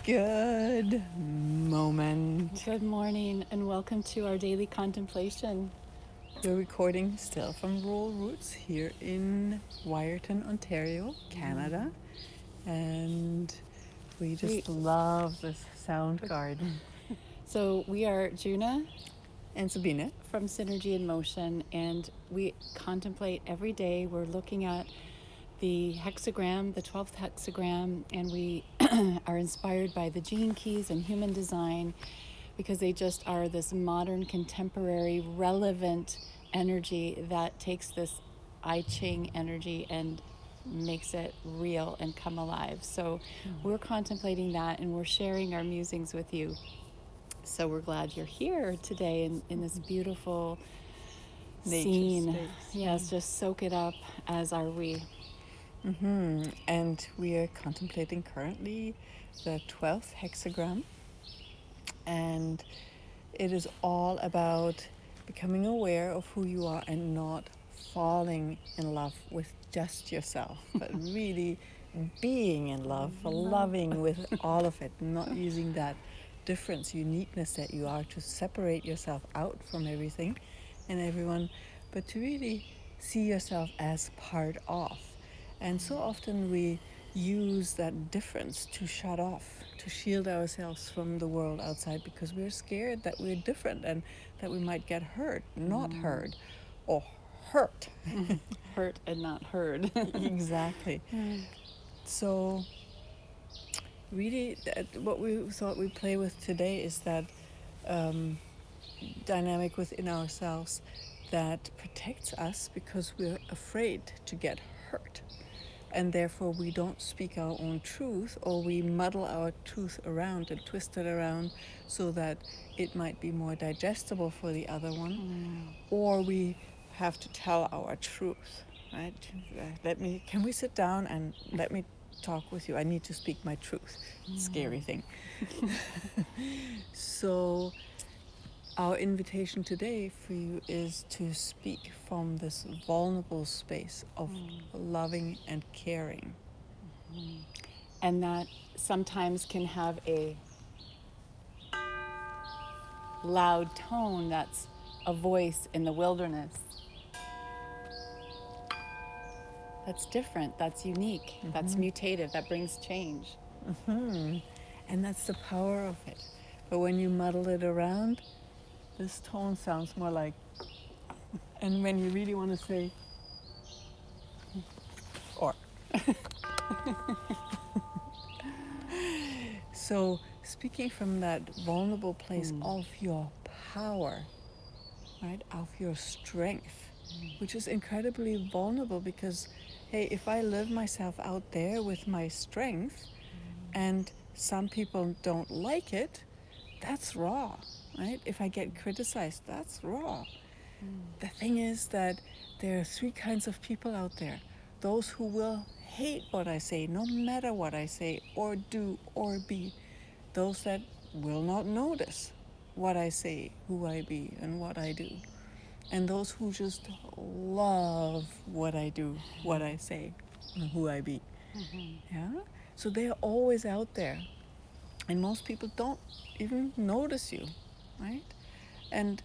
Good moment. Good morning and welcome to our daily contemplation. We're recording still from Rural Roots here in Wyerton, Ontario, Canada. And we just love this sound garden. So we are Juna And Sabine. from Synergy in Motion, and we contemplate every day. We're looking at the hexagram, the 12th hexagram, and we are inspired by the gene keys and human design because they just are this modern, contemporary, relevant energy that takes this I-Ching energy and makes it real and come alive. So we're contemplating that and we're sharing our musings with you. So we're glad you're here today in this beautiful scene. Space. Yes, just soak it up, as are we. And we are contemplating currently the 12th hexagram. And it is all about becoming aware of who you are and not falling in love with just yourself, but really being in love, loving with all of it, not using that difference, uniqueness that you are to separate yourself out from everything and everyone, but to really see yourself as part of. And so often we use that difference to shut off, to shield ourselves from the world outside because we're scared that we're different and that we might get hurt, not heard, or hurt. Hurt and not heard. Exactly. So really what we thought we'd play with today is that dynamic within ourselves that protects us because we're afraid to get hurt. And therefore we don't speak our own truth, or we muddle our truth around and twist it around so that it might be more digestible for the other one. Or we have to tell our truth, right? Can we sit down and let me talk with you? I need to speak my truth. Scary thing. So our invitation today for you is to speak from this vulnerable space of loving and caring. And that sometimes can have a loud tone that's a voice in the wilderness. That's different, that's unique, that's mutative, that brings change. And that's the power of it. But when you muddle it around, this tone sounds more like, and when you really want to say, or. So speaking from that vulnerable place of your power, right, of your strength, which is incredibly vulnerable because, hey, if I live myself out there with my strength and some people don't like it, that's raw, right? If I get criticized, that's raw. The thing is that there are three kinds of people out there. Those who will hate what I say, no matter what I say or do or be. Those that will not notice what I say, who I be, and what I do. And those who just love what I do, what I say, and who I be. Yeah? So they're always out there. And most people don't even notice you, right? And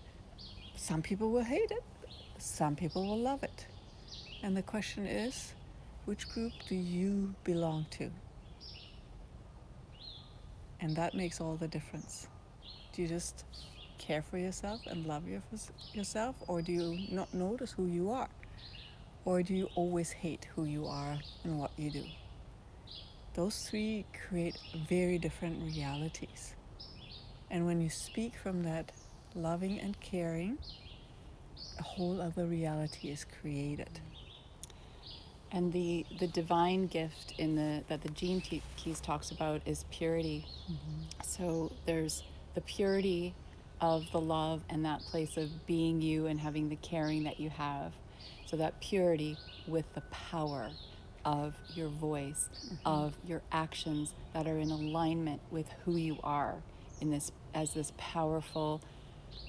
some people will hate it, some people will love it. And the question is, which group do you belong to? And that makes all the difference. Do you just care for yourself and love yourself, or do you not notice who you are? Or do you always hate who you are and what you do? Those three create very different realities. And when you speak from that loving and caring, a whole other reality is created. And the divine gift that the gene keys talks about is purity. So there's the purity of the love and that place of being you and having the caring that you have. So that purity with the power of your voice, of your actions that are in alignment with who you are in this as this powerful,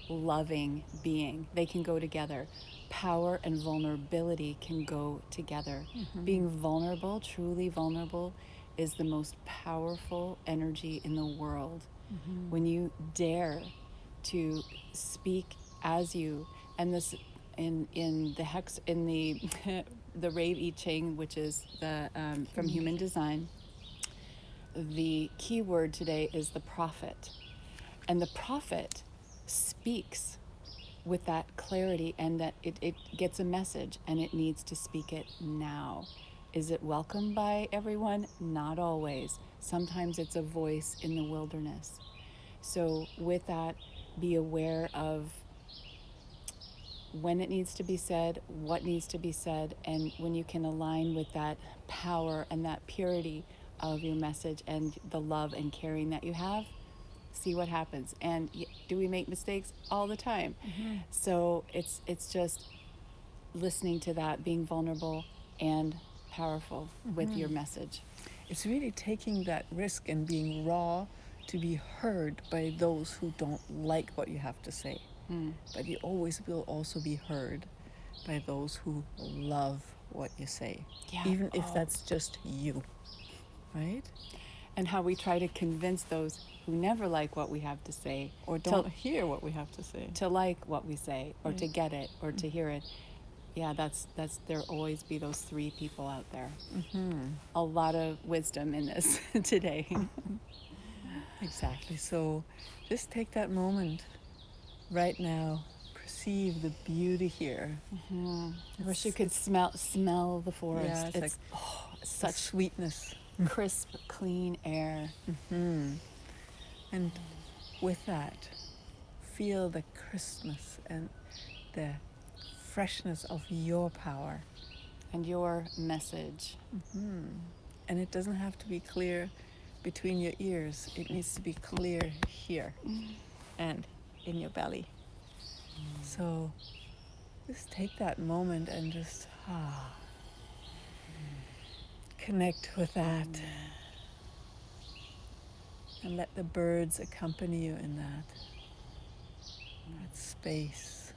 loving being. They can go together. Power and vulnerability can go together. Being vulnerable, truly vulnerable, is the most powerful energy in the world. When you dare to speak as you, and this in the the rave I-Ching, which is the from human design, the key word today is the prophet. And the prophet speaks with that clarity, and that it gets a message and it needs to speak it now. Is it welcomed by everyone? Not always. Sometimes it's a voice in the wilderness. So with that, be aware of when it needs to be said, what needs to be said, and when you can align with that power and that purity of your message and the love and caring that you have, see what happens. And do we make mistakes? All the time. So it's just listening to that, being vulnerable and powerful with your message. It's really taking that risk and being raw to be heard by those who don't like what you have to say. But you always will also be heard by those who love what you say, even if that's just you, right? And how we try to convince those who never like what we have to say, Or don't hear what we have to say, to like what we say, or to get it, or to hear it. Yeah, that's there'll always be those three people out there. A lot of wisdom in this today. Exactly. So just take that moment right now, perceive the beauty here. I wish you could smell the forest. Yeah, it's like such sweetness. crisp, clean air. And with that, feel the crispness and the freshness of your power. And your message. And it doesn't have to be clear between your ears. It needs to be clear here and in your belly. So just take that moment and just connect with that. And let the birds accompany you in that space.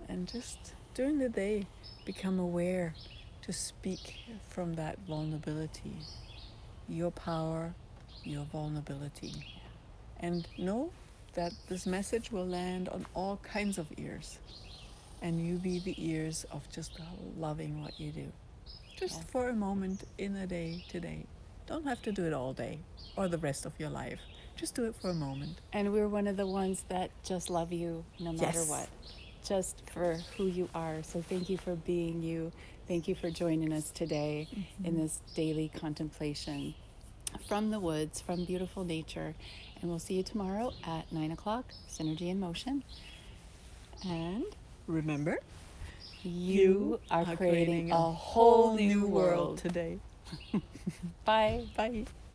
And just during the day, become aware to speak from that vulnerability, your power, your vulnerability. And know that this message will land on all kinds of ears. And you be the ears of just loving what you do. Just for a moment in a day today. Don't have to do it all day or the rest of your life. Just do it for a moment. And we're one of the ones that just love you no matter what. Just for who you are. So thank you for being you. Thank you for joining us today in this daily contemplation from the woods, from beautiful nature. And we'll see you tomorrow at 9 o'clock, Synergy in Motion. And remember, you are creating a whole new world today. Bye. Bye.